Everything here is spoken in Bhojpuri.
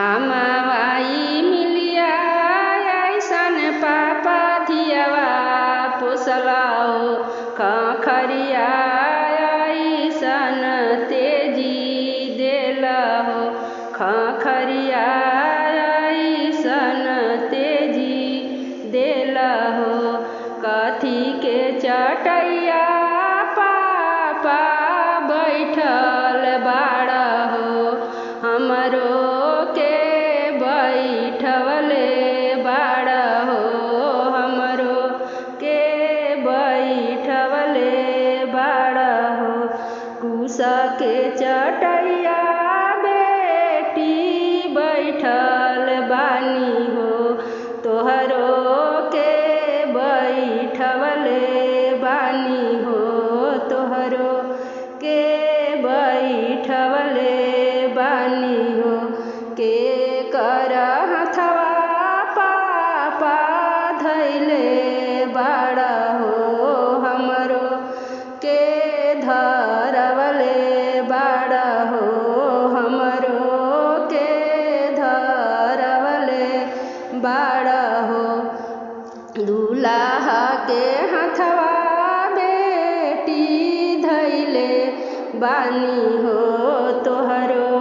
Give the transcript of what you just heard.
आमावाई मिलिया ऐसन पापा धियावा पोसलाओ खखरिया ऐसन तेजी देलहो खखरिया ऐसन तेजी देलहो कथी के चटैया पापा बैठल बाड़हो हमरो के बैठवले बाड़हो हमरो के बैठवले बाड़हो कुश के चटैया बेटी बैठल बानी हो तोहरो के बैठवले बानी हो तोहरो के बैठवले बानी हो के कर हथवा पापा धैले बाड़हो हमरो के धरवले बाड़हो हमरो के धरवले बाड़हो दूल्हा के हथवा बेटी धैले बानी हो तोहरो